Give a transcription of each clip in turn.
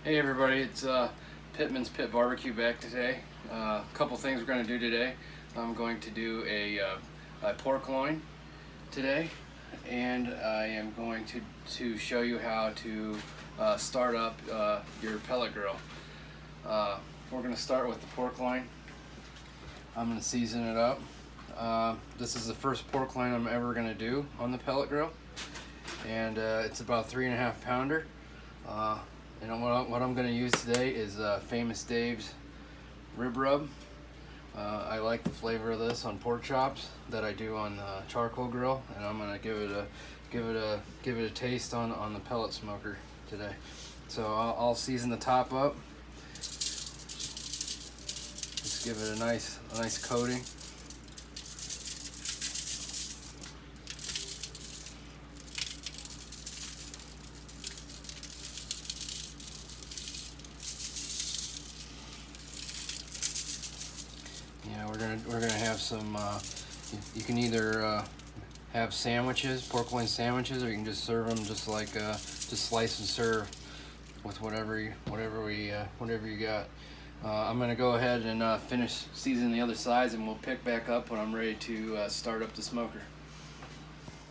Hey everybody, it's Pittman's Pit Barbecue back today. A couple things we're going to do today. I'm going to do a pork loin today, and I am going to show you how to start up your pellet grill. We're going to start with the pork loin. I'm going to season it up. This is the first pork loin I'm ever going to do on the pellet grill, and it's about 3.5 pounder. And what I'm going to use today is Famous Dave's rib rub. I like the flavor of this on pork chops that I do on the charcoal grill, and I'm going to give it a taste on the pellet smoker today. So I'll season the top up. Just give it a nice coating. Yeah, we're gonna have some. You can either have sandwiches, pork loin sandwiches, or you can just serve them just like just slice and serve with whatever you got. I'm gonna go ahead and finish seasoning the other sides, and we'll pick back up when I'm ready to start up the smoker.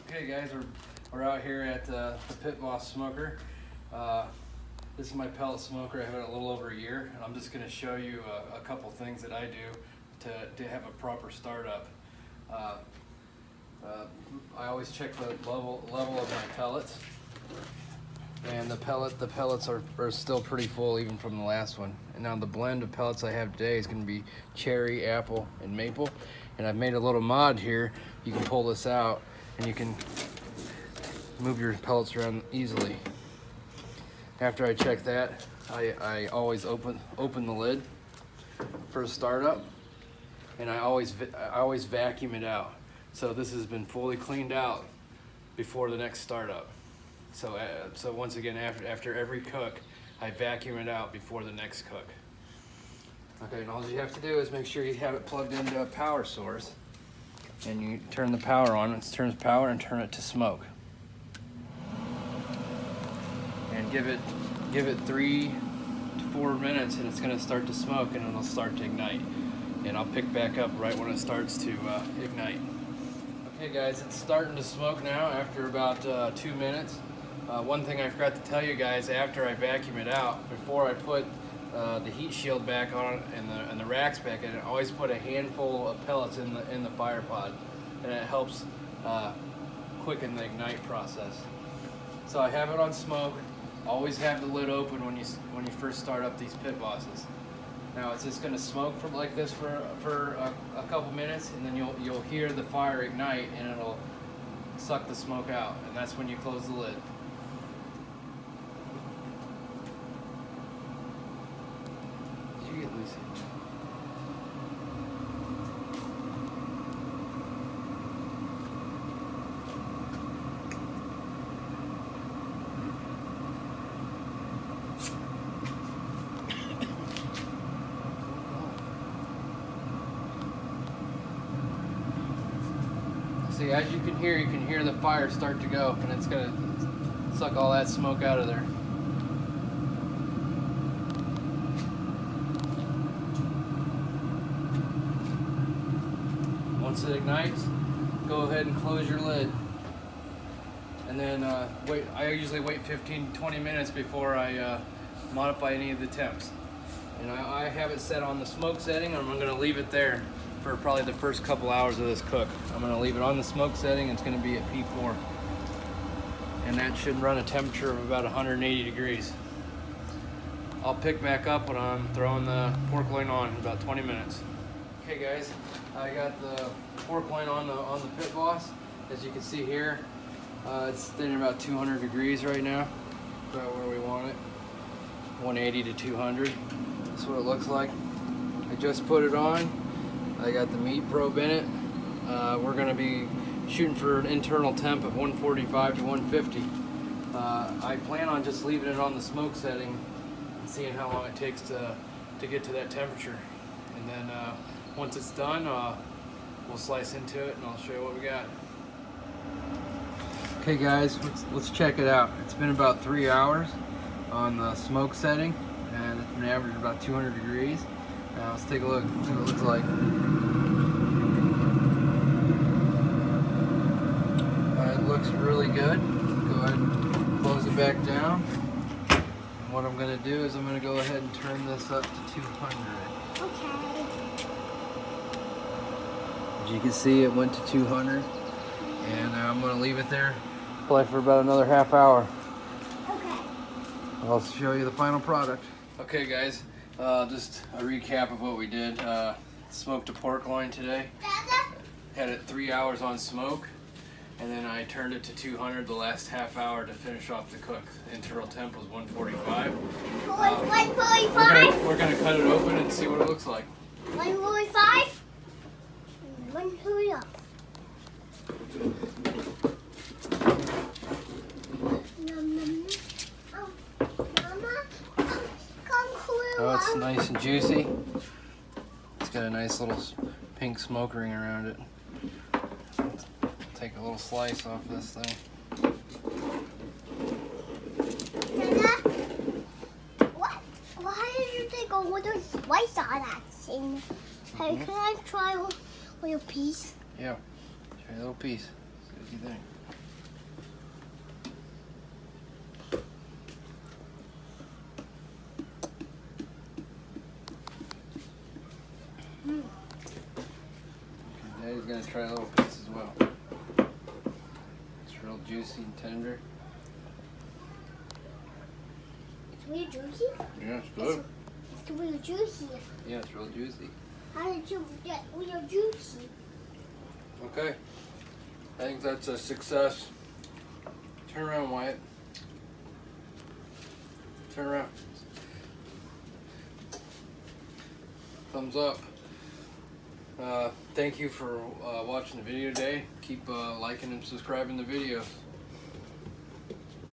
Okay, guys, we're out here at the Pit Boss smoker. This is my pellet smoker. I've had it a little over a year, and I'm just gonna show you a couple things that I do to have a proper startup. I always check the level of my pellets, and the pellets are still pretty full even from the last one. And now the blend of pellets I have today is going to be cherry, apple, and maple. And I've made a little mod here. You can pull this out, and you can move your pellets around easily. After I check that, I always open the lid for a startup. And I always vacuum it out. So this has been fully cleaned out before the next startup. So once again, after every cook, I vacuum it out before the next cook. Okay, and all you have to do is make sure you have it plugged into a power source, and you turn the power on. It turns power and turn it to smoke. And give it 3 to 4 minutes, and it's going to start to smoke, and it'll start to ignite. And I'll pick back up right when it starts to ignite. Okay guys, it's starting to smoke now after about 2 minutes. One thing I forgot to tell you guys, after I vacuum it out, before I put the heat shield back on and the racks back in, I always put a handful of pellets in the fire pod, and it helps quicken the ignite process. So I have it on smoke. Always have the lid open when you first start up these Pit Bosses. Now it's just going to smoke like this for a couple minutes, and then you'll hear the fire ignite, and it'll suck the smoke out, and that's when you close the lid. Did you get Lucy? See, as you can hear the fire start to go, and it's gonna suck all that smoke out of there. Once it ignites, go ahead and close your lid. And then wait. I usually wait 15-20 minutes before I modify any of the temps. And I have it set on the smoke setting, and I'm gonna leave it there for probably the first couple hours of this cook. I'm gonna leave it on the smoke setting. It's gonna be at P4. And that should run a temperature of about 180 degrees. I'll pick back up when I'm throwing the pork loin on in about 20 minutes. Okay guys, I got the pork loin on the Pit Boss. As you can see here, it's sitting about 200 degrees right now. About where we want it. 180 to 200. That's what it looks like. I just put it on. I got the meat probe in it. We're going to be shooting for an internal temp of 145 to 150. I plan on just leaving it on the smoke setting and seeing how long it takes to get to that temperature. And then once it's done, we'll slice into it and I'll show you what we got. Okay guys, let's check it out. It's been about 3 hours. on the smoke setting, and it's been averaging about 200 degrees. Now let's take a look, see what it looks like. It looks really good. Go ahead and close it back down. And what I'm going to do is I'm going to go ahead and turn this up to 200. Okay. As you can see, it went to 200, and I'm going to leave it there play for about another half hour. Okay. I'll show you the final product. Okay guys, just a recap of what we did. Smoked a pork loin today. Had it 3 hours on smoke, and then I turned it to 200 the last half hour to finish off the cook. Internal temp was 145. 145? We're gonna cut it open and see what it looks like. 145? 145. Oh, it's nice and juicy. It's got a nice little pink smoke ring around it. Take a little slice off this thing. Dada, why did you take a little slice on that thing? Hey, can I try a little piece? Yeah, try a little piece. See what you think. Daddy's gonna try a little piece as well. It's real juicy and tender. It's real juicy? Yeah, it's good. It's real juicy. Yeah, it's real juicy. How did you get real juicy? Okay, I think that's a success. Turn around, Wyatt. Turn around. Thumbs up. Thank you for watching the video today. Keep liking and subscribing the videos.